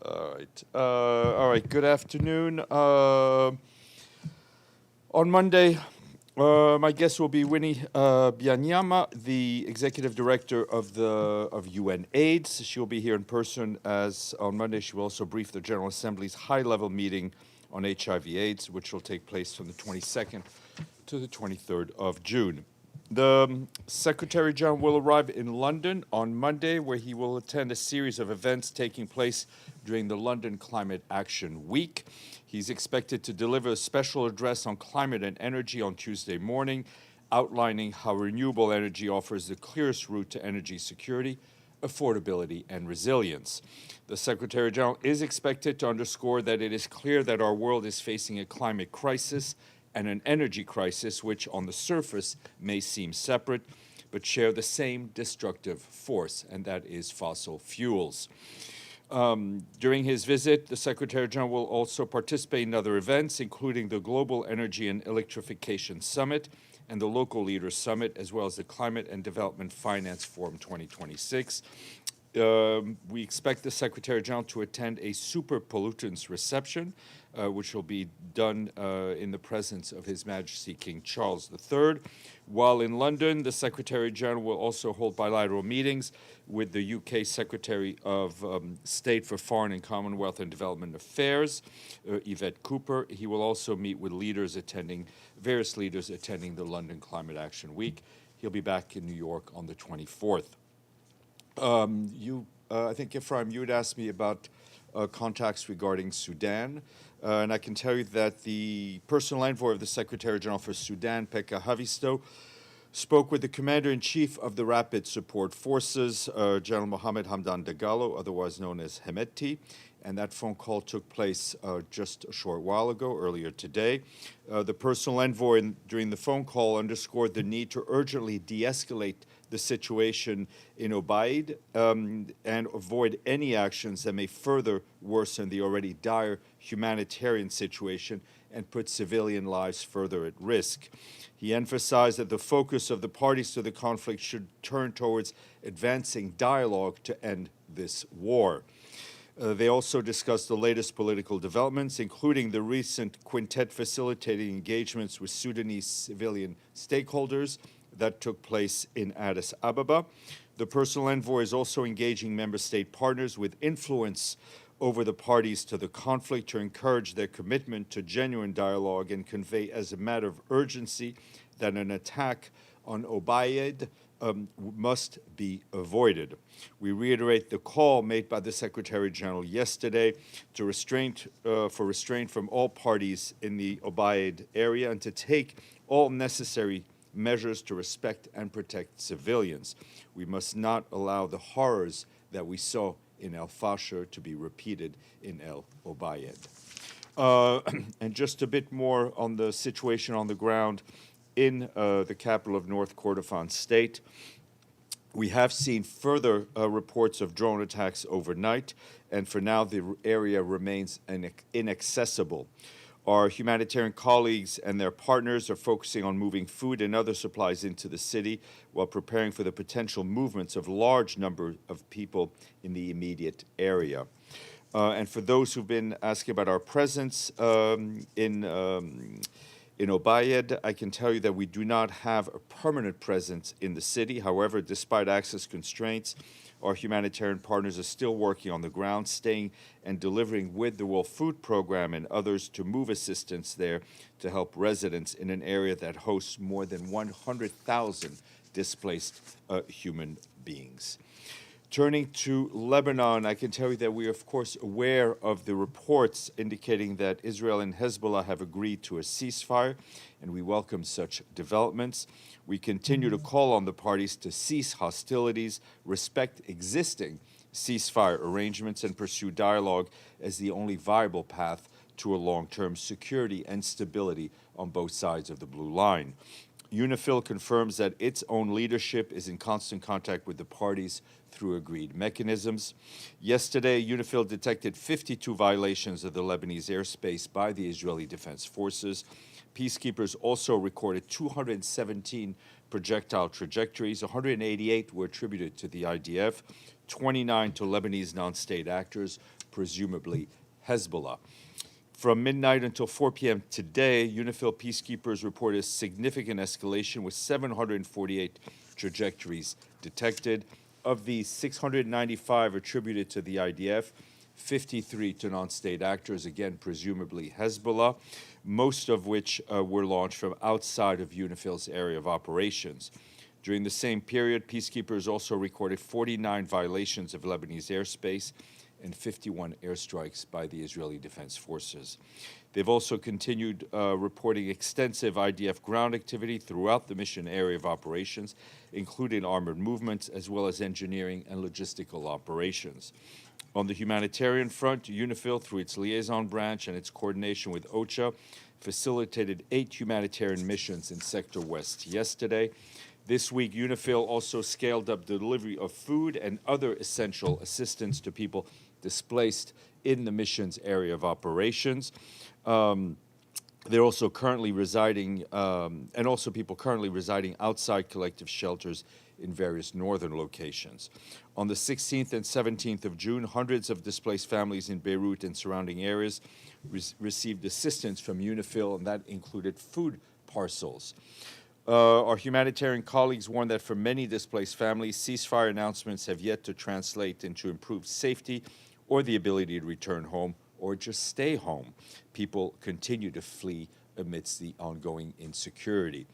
All right. Good afternoon. On Monday, my guest will be Winnie Byanyama, the executive director of UN AIDS. She will be here in person. As on Monday, she will also brief the General Assembly's high-level meeting on HIV/AIDS, which will take place from the 22nd to the 23rd of June. The Secretary General will arrive in London on Monday, where he will attend a series of events taking place during the London Climate Action Week. He's expected to deliver a special address on climate and energy on Tuesday morning, outlining how renewable energy offers the clearest route to energy security, affordability, and resilience. The Secretary General is expected to underscore that it is clear that our world is facing a climate crisis and an energy crisis, which on the surface may seem separate, but share the same destructive force, and that is fossil fuels. During his visit, the Secretary General will also participate in other events, including the Global Energy and Electrification Summit and the Local Leaders Summit, as well as the Climate and Development Finance Forum 2026. We expect the Secretary General to attend a super pollutants reception, which will be done in the presence of His Majesty King Charles III. While in London, the Secretary General will also hold bilateral meetings with the UK Secretary of State for Foreign and Commonwealth and Development Affairs, Yvette Cooper. He will also meet with various leaders attending the London Climate Action Week. He'll be back in New York on the 24th. I think, Ephraim, you had asked me about contacts regarding Sudan, and I can tell you that the personal envoy of the Secretary General for Sudan, Pekka Haavisto, spoke with the Commander-in-Chief of the Rapid Support Forces, General Mohammed Hamdan Dagalo, otherwise known as Hemeti, and that phone call took place just a short while ago, earlier today. The personal envoy during the phone call underscored the need to urgently de-escalate the situation in Obaid and avoid any actions that may further worsen the already dire humanitarian situation and put civilian lives further at risk. He emphasized that the focus of the parties to the conflict should turn towards advancing dialogue to end this war. They also discussed the latest political developments, including the recent quintet facilitating engagements with Sudanese civilian stakeholders that took place in Addis Ababa. The personal envoy is also engaging member state partners with influence over the parties to the conflict to encourage their commitment to genuine dialogue and convey as a matter of urgency that an attack on Obaid must be avoided. We reiterate the call made by the Secretary General yesterday to restraint from all parties in the Obaid area and to take all necessary measures to respect and protect civilians. We must not allow the horrors that we saw in El Fasher to be repeated in El Obaid. And just a bit more on the situation on the ground in the capital of North Kordofan State. We have seen further reports of drone attacks overnight, and for now the area remains inaccessible. Our humanitarian colleagues and their partners are focusing on moving food and other supplies into the city while preparing for the potential movements of large number of people in the immediate area. And for those who've been asking about our presence in Obaid, I can tell you that we do not have a permanent presence in the city. However, despite access constraints, our humanitarian partners are still working on the ground, staying and delivering with the World Food Program and others to move assistance there to help residents in an area that hosts more than 100,000 displaced human beings. Turning to Lebanon, I can tell you that we are, of course, aware of the reports indicating that Israel and Hezbollah have agreed to a ceasefire, and we welcome such developments. We continue to call on the parties to cease hostilities, respect existing ceasefire arrangements, and pursue dialogue as the only viable path to a long-term security and stability on both sides of the blue line. UNIFIL confirms that its own leadership is in constant contact with the parties through agreed mechanisms. Yesterday, UNIFIL detected 52 violations of the Lebanese airspace by the Israeli Defense Forces. Peacekeepers also recorded 217 projectile trajectories. 188 were attributed to the IDF. 29 to Lebanese non-state actors, presumably Hezbollah. From midnight until 4 p.m. today, UNIFIL peacekeepers reported a significant escalation with 748 trajectories detected. Of these, 695 attributed to the IDF, 53 to non-state actors, again, presumably Hezbollah, most of which were launched from outside of UNIFIL's area of operations. During the same period, peacekeepers also recorded 49 violations of Lebanese airspace and 51 airstrikes by the Israeli Defense Forces. They've also continued reporting extensive IDF ground activity throughout the mission area of operations, including armored movements, as well as engineering and logistical operations. On the humanitarian front, UNIFIL, through its liaison branch and its coordination with OCHA, facilitated 8 humanitarian missions in Sector West yesterday. This week, UNIFIL also scaled up the delivery of food and other essential assistance to people displaced in the mission's area of operations. They're also currently residing, and also people currently residing outside collective shelters in various northern locations. On the 16th and 17th of June, hundreds of displaced families in Beirut and surrounding areas received assistance from UNIFIL, and that included food parcels. Our humanitarian colleagues warn that for many displaced families, ceasefire announcements have yet to translate into improved safety or the ability to return home or just stay home. People continue to flee amidst the ongoing insecurity.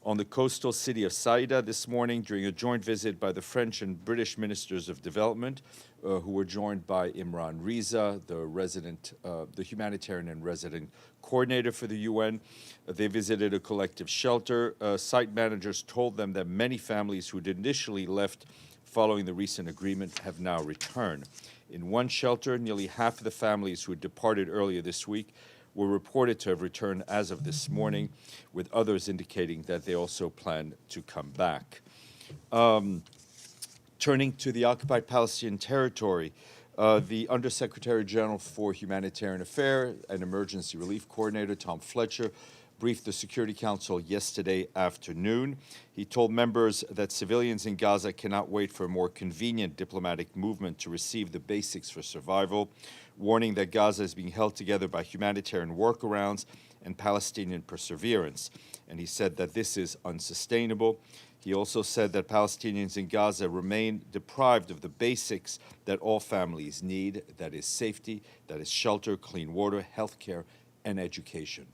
On the coastal city of Saida this morning, during a joint visit by the French and British Ministers of Development, who were joined by Imran Riza, the humanitarian and resident coordinator for the UN. They visited a collective shelter. Site managers told them that many families who'd initially left following the recent agreement have now returned. In one shelter, nearly half of the families who had departed earlier this week were reported to have returned as of this morning, with others indicating that they also plan to come back. Turning to the occupied Palestinian territory, the Undersecretary General for Humanitarian Affairs and Emergency Relief Coordinator, Tom Fletcher, briefed the Security Council yesterday afternoon. He told members that civilians in Gaza cannot wait for a more convenient diplomatic movement to receive the basics for survival, warning that Gaza is being held together by humanitarian workarounds and Palestinian perseverance. And he said that this is unsustainable. He also said that Palestinians in Gaza remain deprived of the basics that all families need, that is safety, that is shelter, clean water, health care, and education.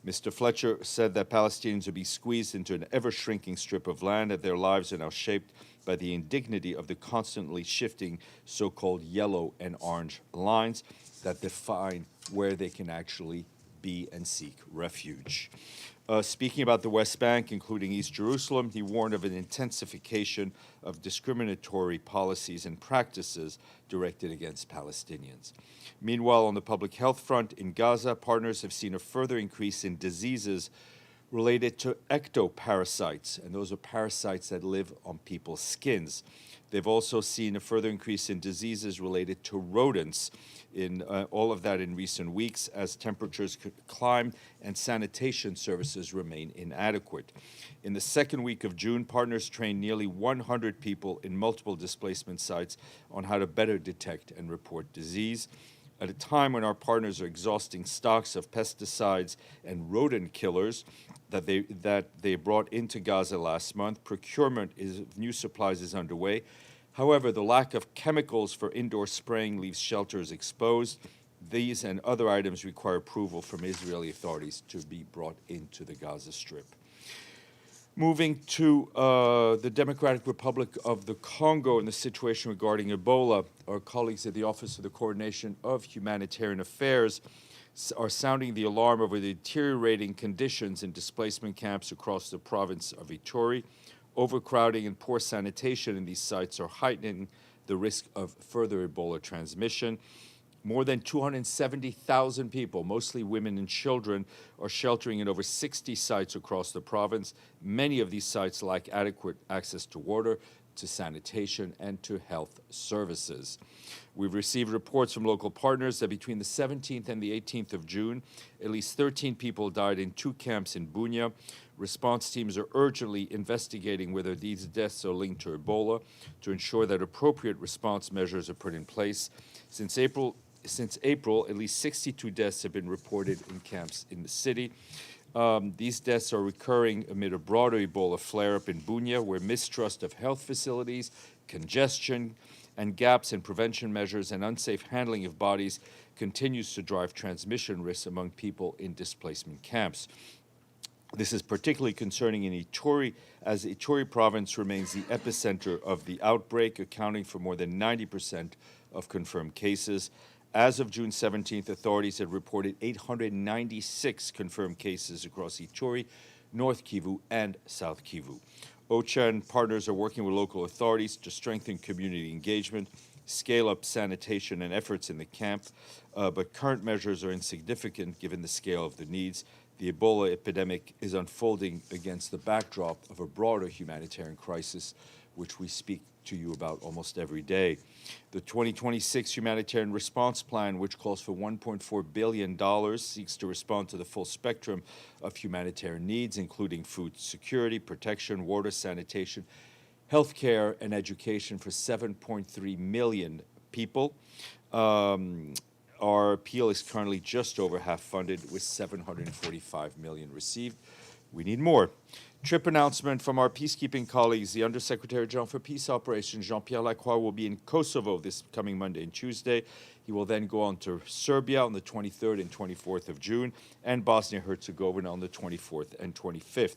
Mr. Fletcher said that Palestinians will be squeezed into an ever-shrinking strip of land, that their lives are now shaped by the indignity of the constantly shifting so-called yellow and orange lines that define where they can actually be and seek refuge. Speaking about the West Bank, including East Jerusalem, he warned of an intensification of discriminatory policies and practices directed against Palestinians. Meanwhile, on the public health front in Gaza, partners have seen a further increase in diseases related to ectoparasites, and those are parasites that live on people's skins. They've also seen a further increase in diseases related to rodents, in all of that in recent weeks as temperatures climb and sanitation services remain inadequate. In the second week of June, partners trained nearly 100 people in multiple displacement sites on how to better detect and report disease. At a time when our partners are exhausting stocks of pesticides and rodent killers that they brought into Gaza last month, procurement of new supplies is underway. However, the lack of chemicals for indoor spraying leaves shelters exposed. These and other items require approval from Israeli authorities to be brought into the Gaza Strip. Moving to the Democratic Republic of the Congo and the situation regarding Ebola, our colleagues at the Office of the Coordination of Humanitarian Affairs are sounding the alarm over the deteriorating conditions in displacement camps across the province of Ituri. Overcrowding and poor sanitation in these sites are heightening the risk of further Ebola transmission. More than 270,000 people, mostly women and children, are sheltering in over 60 sites across the province. Many of these sites lack adequate access to water, to sanitation, and to health services. We've received reports from local partners that between the 17th and the 18th of June, at least 13 people died in 2 camps in Bunia, Response teams are urgently investigating whether these deaths are linked to Ebola to ensure that appropriate response measures are put in place. Since April, at least 62 deaths have been reported in camps in the city. These deaths are recurring amid a broader Ebola flare-up in Bunia, where mistrust of health facilities, congestion, and gaps in prevention measures and unsafe handling of bodies continues to drive transmission risks among people in displacement camps. This is particularly concerning in Ituri, as Ituri province remains the epicenter of the outbreak, accounting for more than 90% of confirmed cases. As of June 17th, authorities had reported 896 confirmed cases across Ituri, North Kivu, and South Kivu. OCHA and partners are working with local authorities to strengthen community engagement, scale up sanitation and efforts in the camp, but current measures are insignificant given the scale of the needs. The Ebola epidemic is unfolding against the backdrop of a broader humanitarian crisis, which we speak to you about almost every day. The 2026 Humanitarian Response Plan, which calls for $1.4 billion, seeks to respond to the full spectrum of humanitarian needs, including food security, protection, water, sanitation, healthcare, and education for 7.3 million people. Our appeal is currently just over half funded, with $745 million received. We need more. Trip announcement from our peacekeeping colleagues. The Undersecretary General for Peace Operations, Jean-Pierre Lacroix, will be in Kosovo this coming Monday and Tuesday. He will then go on to Serbia on the 23rd and 24th of June, and Bosnia-Herzegovina on the 24th and 25th.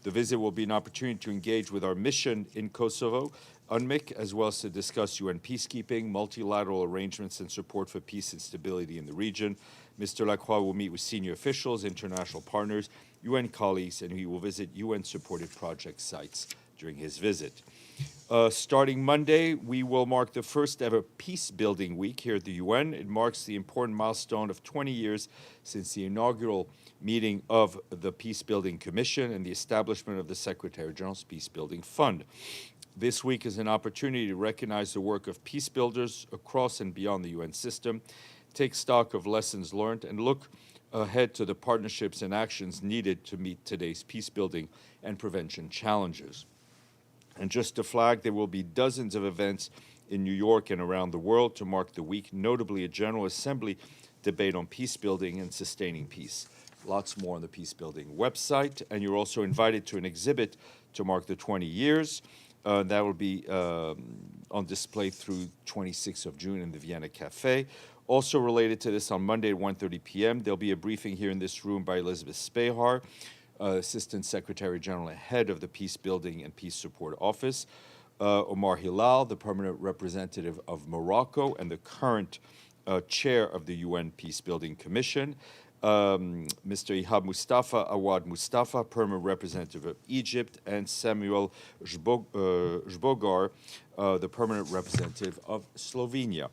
The visit will be an opportunity to engage with our mission in Kosovo, UNMIC, as well as to discuss UN peacekeeping, multilateral arrangements, and support for peace and stability in the region. Mr. Lacroix will meet with senior officials, international partners, UN colleagues, and he will visit UN-supported project sites during his visit. Starting Monday, we will mark the first ever Peacebuilding Week here at the UN. It marks the important milestone of 20 years since the inaugural meeting of the Peacebuilding Commission and the establishment of the Secretary General's Peacebuilding Fund. This week is an opportunity to recognize the work of peace builders across and beyond the UN system, take stock of lessons learned, and look ahead to the partnerships and actions needed to meet today's peacebuilding and prevention challenges. And just to flag, there will be dozens of events in New York and around the world to mark the week, notably a General Assembly debate on peacebuilding and sustaining peace. Lots more on the Peacebuilding website, and you're also invited to an exhibit to mark the 20 years. That will be on display through 26th of June in the Vienna Cafe. Also related to this, on Monday at 1:30 p.m., there'll be a briefing here in this room by Elizabeth Spehar, Assistant Secretary General and Head of the Peacebuilding and Peace Support Office, Omar Hilal, the Permanent Representative of Morocco and the current Chair of the UN Peacebuilding Commission, Mr. Ihab Mustafa Awad Mustafa, Permanent Representative of Egypt, and Samuel Zbogar, the Permanent Representative of Slovenia.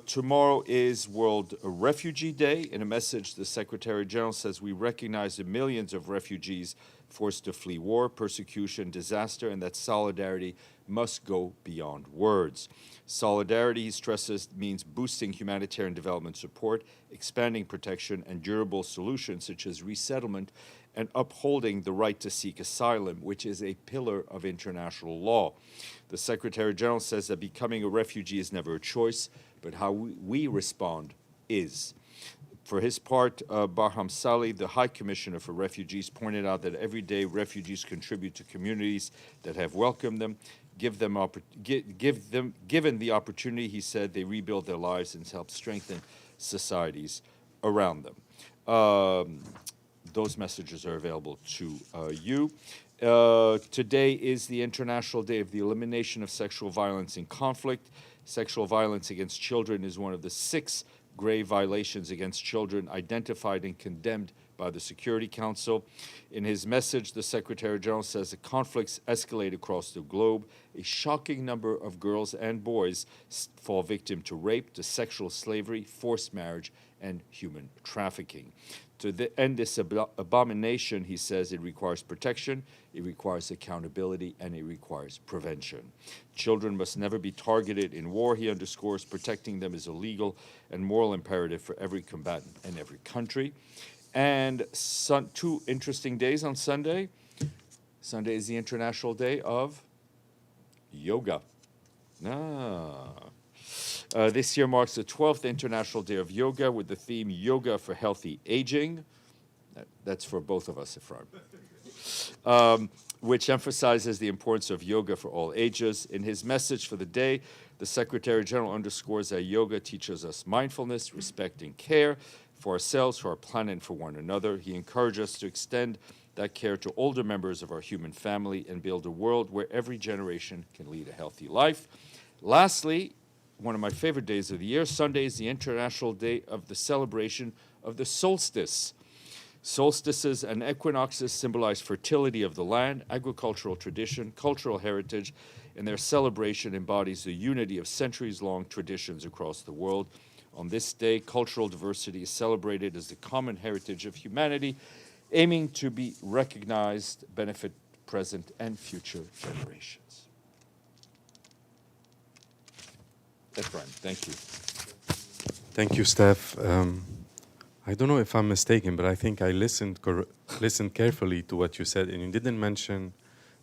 Tomorrow is World Refugee Day. In a message, the Secretary General says we recognize the millions of refugees forced to flee war, persecution, disaster, and that solidarity must go beyond words. Solidarity, he stresses, means boosting humanitarian development support, expanding protection, and durable solutions such as resettlement, and upholding the right to seek asylum, which is a pillar of international law. The Secretary General says that becoming a refugee is never a choice, but how we respond is. For his part, Barham Salih, the High Commissioner for Refugees, pointed out that every day refugees contribute to communities that have welcomed them. Given the opportunity, he said, they rebuild their lives and help strengthen societies around them. Those messages are available to you. Today is the International Day of the Elimination of Sexual Violence in Conflict. Sexual violence against children is one of the 6 grave violations against children identified and condemned by the Security Council. In his message, the Secretary General says the conflicts escalate across the globe. A shocking number of girls and boys fall victim to rape, to sexual slavery, forced marriage, and human trafficking. To end this abomination, he says, it requires protection, it requires accountability, and it requires prevention. Children must never be targeted in war, he underscores. Protecting them is a legal and moral imperative for every combatant and every country. And two interesting days on Sunday. Sunday is the International Day of Yoga. This year marks the 12th International Day of Yoga with the theme Yoga for Healthy Aging. That's for both of us, Ephraim. Which emphasizes the importance of yoga for all ages. In his message for the day, the Secretary General underscores that yoga teaches us mindfulness, respect, and care for ourselves, for our planet, and for one another. He encouraged us to extend that care to older members of our human family and build a world where every generation can lead a healthy life. Lastly, one of my favorite days of the year, Sunday is the International Day of the celebration of the solstice. Solstices and equinoxes symbolize fertility of the land, agricultural tradition, cultural heritage, and their celebration embodies the unity of centuries-long traditions across the world. On this day, cultural diversity is celebrated as the common heritage of humanity, aiming to be recognized, benefit present and future generations. Ephraim, thank you. Thank you, Steph. I don't know if I'm mistaken, but I think I listened carefully to what you said, and you didn't mention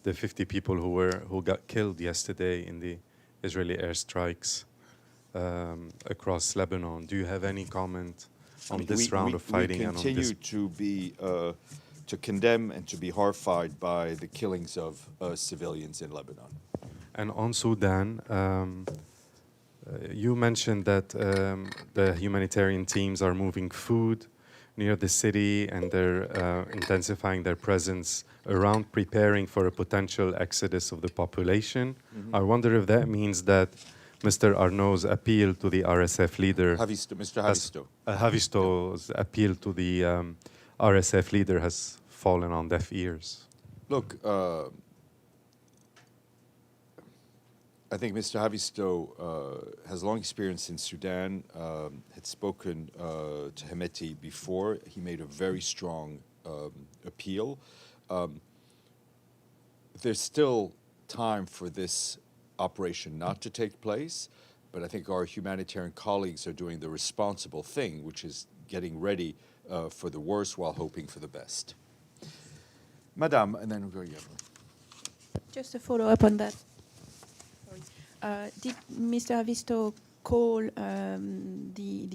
the 50 people who got killed yesterday in the Israeli airstrikes across Lebanon. Do you have any comment on this round of fighting? We continue to condemn and to be horrified by the killings of civilians in Lebanon. And on Sudan, you mentioned that the humanitarian teams are moving food near the city and they're intensifying their presence around, preparing for a potential exodus of the population. Mm-hmm. I wonder if that means that Mr. Arnaud's appeal to the RSF leader... Mr. Haavisto. Haavisto's appeal to the RSF leader has fallen on deaf ears. Look, I think Mr. Haavisto has long experience in Sudan, had spoken to Hemeti before. He made a very strong appeal. There's still time for this operation not to take place, but I think our humanitarian colleagues are doing the responsible thing, which is getting ready for the worst while hoping for the best. Madame, and then we'll go Yevon. Just a follow-up on that. Did Mr. Haavisto call the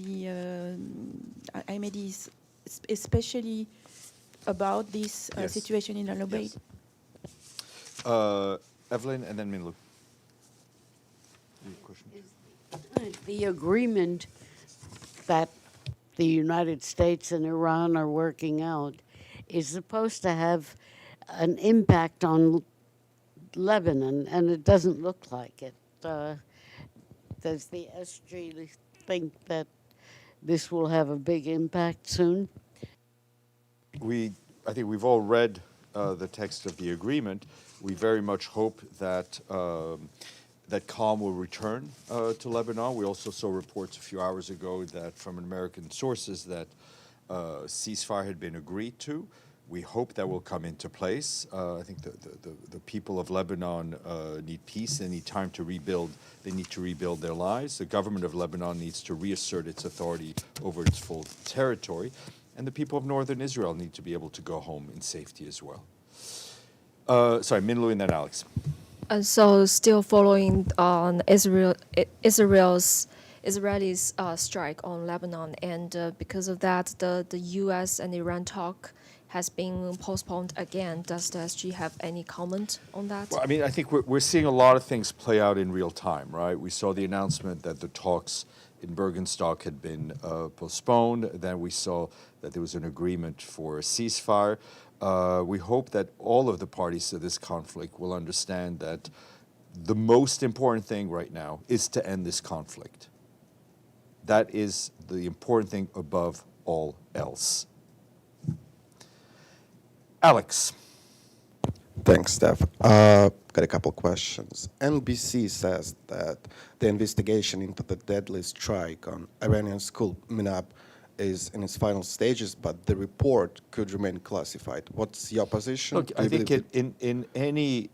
Ahmadis especially about this Yes. situation in Al-Obeid? Yes. Evelyn and then Minlu. The agreement that the United States and Iran are working out is supposed to have an impact on Lebanon, and it doesn't look like it. Does the SG think that this will have a big impact soon? I think we've all read the text of the agreement. We very much hope that that calm will return to Lebanon. We also saw reports a few hours ago that from American sources that ceasefire had been agreed to. We hope that will come into place. I think the people of Lebanon need peace. They need time to rebuild. They need to rebuild their lives. The government of Lebanon needs to reassert its authority over its full territory. And the people of northern Israel need to be able to go home in safety as well. Sorry, Minlu and then Alex. So still following on Israel's strike on Lebanon, and because of that, the U.S. and Iran talk has been postponed again. Does the SG have any comment on that? Well, I mean, I think we're seeing a lot of things play out in real time, right? We saw the announcement that the talks in Bergenstock had been postponed. Then we saw that there was an agreement for a ceasefire. We hope that all of the parties to this conflict will understand that the most important thing right now is to end this conflict. That is the important thing above all else. Alex. Thanks, Steph. Got a couple questions. NBC says that the investigation into the deadly strike on Iranian school Minab is in its final stages, but the report could remain classified. What's your position? Look, I think in any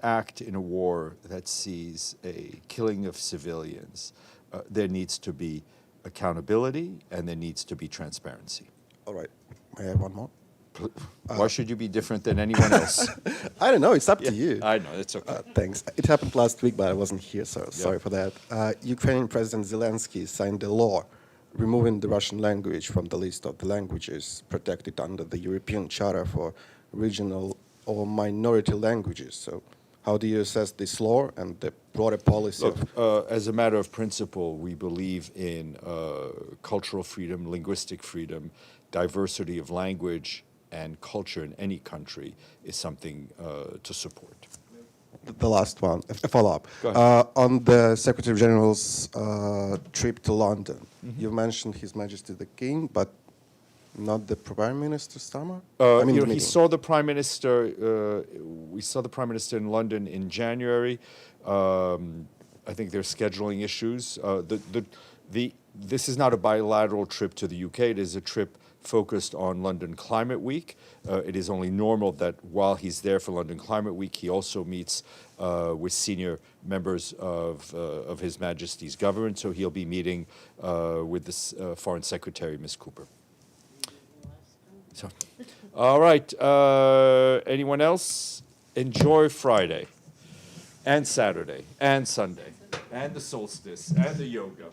act in a war that sees a killing of civilians, there needs to be accountability, and there needs to be transparency. All right. May I have one more? Why should you be different than anyone else? I don't know. It's up to you. I know, it's okay. Thanks. It happened last week, but I wasn't here, so sorry for that. Ukrainian President Zelensky signed a law removing the Russian language from the list of the languages protected under the European Charter for Regional or Minority Languages. So how do you assess this law and the broader policy Look, of... as a matter of principle, we believe in cultural freedom, linguistic freedom, diversity of language and culture in any country is something to support. The last one, a follow-up. Go ahead. On the Secretary General's trip to London, you mentioned His Majesty the King, but not the Prime Minister Starmer? You know, the he meeting. saw the Prime Minister, we saw the Prime Minister in London in January. I think there's scheduling issues. This is not a bilateral trip to the UK. It is a trip focused on London Climate Week. It is only normal that while he's there for London Climate Week, he also meets with senior members of His Majesty's government. So he'll be meeting with the Foreign Secretary, Ms. Cooper. So, all right. Anyone else? Enjoy Friday and Saturday and Sunday and the solstice and the yoga.